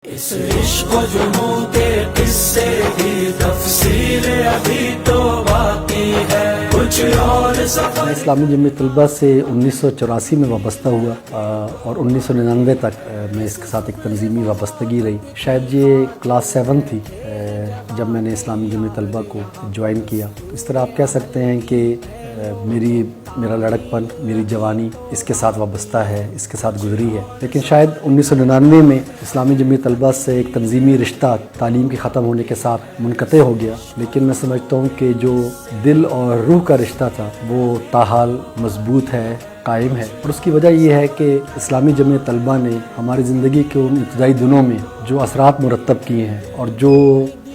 اس عشق و جنون کے قصے کی تفصیل ابھی تو باقی ہے، کچھ اور سفر۔ اسلامی جمعیت طلبہ سے 1984 میں وابستہ ہوا اور 1999 تک میں اس کے ساتھ ایک تنظیمی وابستگی رہی۔ شاید یہ کلاس 7 تھی جب میں نے اسلامی جمعیت طلبہ کو جوائن کیا۔ اس طرح آپ کہہ سکتے ہیں کہ میرا لڑکپن، میری جوانی اس کے ساتھ وابستہ ہے، اس کے ساتھ گزری ہے۔ لیکن شاید 1999 میں اسلامی جمعیت طلبہ سے ایک تنظیمی رشتہ تعلیم کے ختم ہونے کے ساتھ منقطع ہو گیا، لیکن میں سمجھتا ہوں کہ جو دل اور روح کا رشتہ تھا وہ تاحال مضبوط ہے، قائم ہے۔ اور اس کی وجہ یہ ہے کہ اسلامی جمعیت طلبہ نے ہماری زندگی کے ان ابتدائی دنوں میں جو اثرات مرتب کیے ہیں اور جو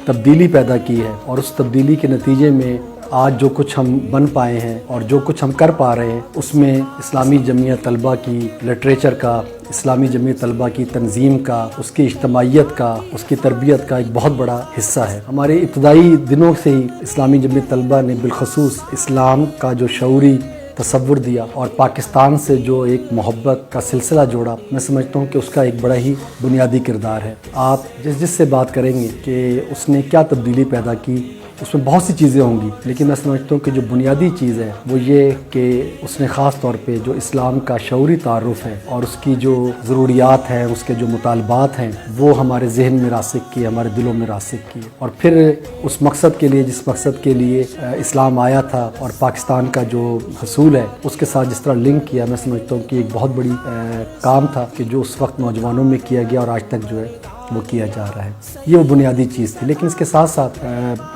تبدیلی پیدا کی ہے، اور اس تبدیلی کے نتیجے میں آج جو کچھ ہم بن پائے ہیں اور جو کچھ ہم کر پا رہے ہیں، اس میں اسلامی جمعیت طلبہ کی لٹریچر کا، اسلامی جمعیت طلبہ کی تنظیم کا، اس کی اجتماعیت کا، اس کی تربیت کا ایک بہت بڑا حصہ ہے۔ ہمارے ابتدائی دنوں سے ہی اسلامی جمعیت طلبہ نے بالخصوص اسلام کا جو شعوری تصور دیا اور پاکستان سے جو ایک محبت کا سلسلہ جوڑا، میں سمجھتا ہوں کہ اس کا ایک بڑا ہی بنیادی کردار ہے۔ آپ جس سے بات کریں گے کہ اس نے کیا تبدیلی پیدا کی، اس میں بہت سی چیزیں ہوں گی، لیکن میں سمجھتا ہوں کہ جو بنیادی چیز ہے وہ یہ کہ اس نے خاص طور پہ جو اسلام کا شعوری تعارف ہے اور اس کی جو ضروریات ہیں، اس کے جو مطالبات ہیں، وہ ہمارے ذہن میں راسخ کیے، ہمارے دلوں میں راسخ کیے، اور پھر اس مقصد کے لیے جس مقصد کے لیے اسلام آیا تھا اور پاکستان کا جو حصول ہے اس کے ساتھ جس طرح لنک کیا، میں سمجھتا ہوں کہ ایک بہت بڑی کام تھا کہ جو اس وقت نوجوانوں میں کیا گیا اور آج تک جو ہے وہ کیا جا رہا ہے۔ یہ وہ بنیادی چیز تھی، لیکن اس کے ساتھ ساتھ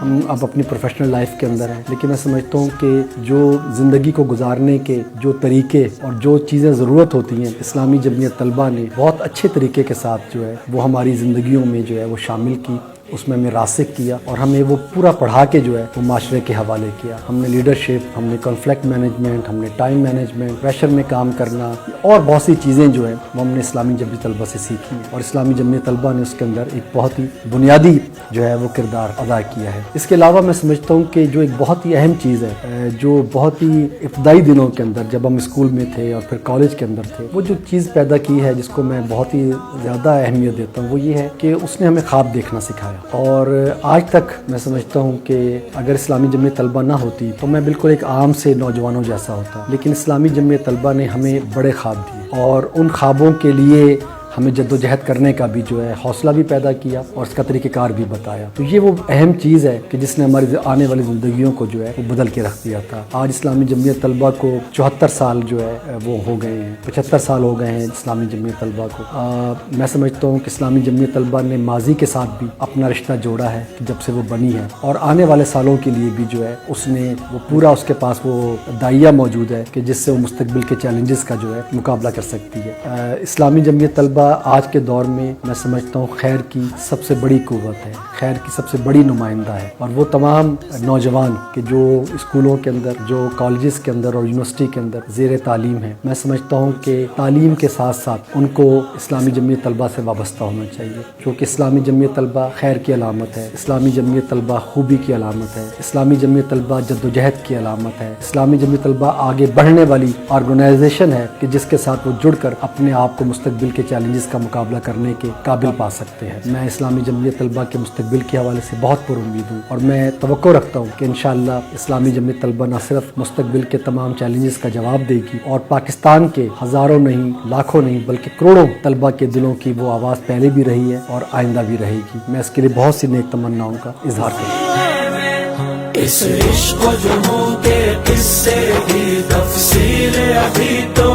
ہم اب اپنی پروفیشنل لائف کے اندر ہیں، لیکن میں سمجھتا ہوں کہ جو زندگی کو گزارنے کے جو طریقے اور جو چیزیں ضرورت ہوتی ہیں، اسلامی جمعیت طلبہ نے بہت اچھے طریقے کے ساتھ جو ہے وہ ہماری زندگیوں میں جو ہے وہ شامل کی، اس میں ہمیں راسخ کیا اور ہمیں وہ پورا پڑھا کے جو ہے وہ معاشرے کے حوالے کیا۔ ہم نے لیڈرشپ، ہم نے کانفلکٹ مینجمنٹ، ہم نے ٹائم مینجمنٹ، پریشر میں کام کرنا اور بہت سی چیزیں جو ہیں وہ ہم نے اسلامی جمعیت طلبہ سے سیکھی ہیں، اور اسلامی جمعیت طلبہ نے اس کے اندر ایک بہت ہی بنیادی جو ہے وہ کردار ادا کیا ہے۔ اس کے علاوہ میں سمجھتا ہوں کہ جو ایک بہت ہی اہم چیز ہے، جو بہت ہی ابتدائی دنوں کے اندر جب ہم اسکول میں تھے اور پھر کالج کے اندر تھے، وہ جو چیز پیدا کی ہے جس کو میں بہت ہی زیادہ اہمیت دیتا ہوں، وہ یہ ہے کہ اس نے ہمیں خواب دیکھنا سکھایا۔ اور آج تک میں سمجھتا ہوں کہ اگر اسلامی جمعیت طلبہ نہ ہوتی تو میں بالکل ایک عام سے نوجوانوں جیسا ہوتا، لیکن اسلامی جمعیت طلبہ نے ہمیں بڑے خواب دیے اور ان خوابوں کے لیے ہمیں جد و جہد کرنے کا بھی جو ہے حوصلہ بھی پیدا کیا اور اس کا طریقہ کار بھی بتایا۔ تو یہ وہ اہم چیز ہے کہ جس نے ہماری آنے والی زندگیوں کو جو ہے وہ بدل کے رکھ دیا تھا۔ آج اسلامی جمعیت طلبہ کو 74 سال جو ہے وہ ہو گئے ہیں، 75 سال ہو گئے ہیں اسلامی جمعیت طلبہ کو۔ میں سمجھتا ہوں کہ اسلامی جمعیت طلبہ نے ماضی کے ساتھ بھی اپنا رشتہ جوڑا ہے کہ جب سے وہ بنی ہے، اور آنے والے سالوں کے لیے بھی جو ہے اس نے وہ پورا، اس کے پاس وہ دائیا موجود ہے کہ جس سے وہ مستقبل کے چیلنجز کا جو ہے مقابلہ کر سکتی ہے۔ اسلامی جمعیت طلبہ آج کے دور میں میں سمجھتا ہوں خیر کی سب سے بڑی قوت ہے، خیر کی سب سے بڑی نمائندہ ہے، اور وہ تمام نوجوان کہ جو اسکولوں کے اندر، جو کالجز کے اندر اور یونیورسٹی کے اندر زیر تعلیم ہیں، میں سمجھتا ہوں کہ تعلیم کے ساتھ ساتھ ان کو اسلامی جمعیت طلبہ سے وابستہ ہونا چاہیے، کیونکہ اسلامی جمعیت طلبہ خیر کی علامت ہے، اسلامی جمعیت طلبہ خوبی کی علامت ہے، اسلامی جمعیت طلبہ جد و جہد کی علامت ہے، اسلامی جمعیت طلبہ آگے بڑھنے والی آرگنائزیشن ہے کہ جس کے ساتھ وہ جڑ کر اپنے آپ کو مستقبل کے چیلنجز کا مقابلہ کرنے کے قابل پا سکتے ہیں۔ میں اسلامی جمعیت طلبہ کے مستقبل کے حوالے سے بہت پر امید ہوں، اور میں توقع رکھتا ہوں کہ انشاءاللہ اسلامی جمعیت طلبہ نہ صرف مستقبل کے تمام چیلنجز کا جواب دے گی، اور پاکستان کے ہزاروں نہیں، لاکھوں نہیں، بلکہ کروڑوں طلبہ کے دلوں کی وہ آواز پہلے بھی رہی ہے اور آئندہ بھی رہے گی۔ میں اس کے لیے بہت سی نیک تمناؤں کا اظہار کرتا ہوں۔ اس عشق و جنون کے قصے کی تفصیل ابھی تو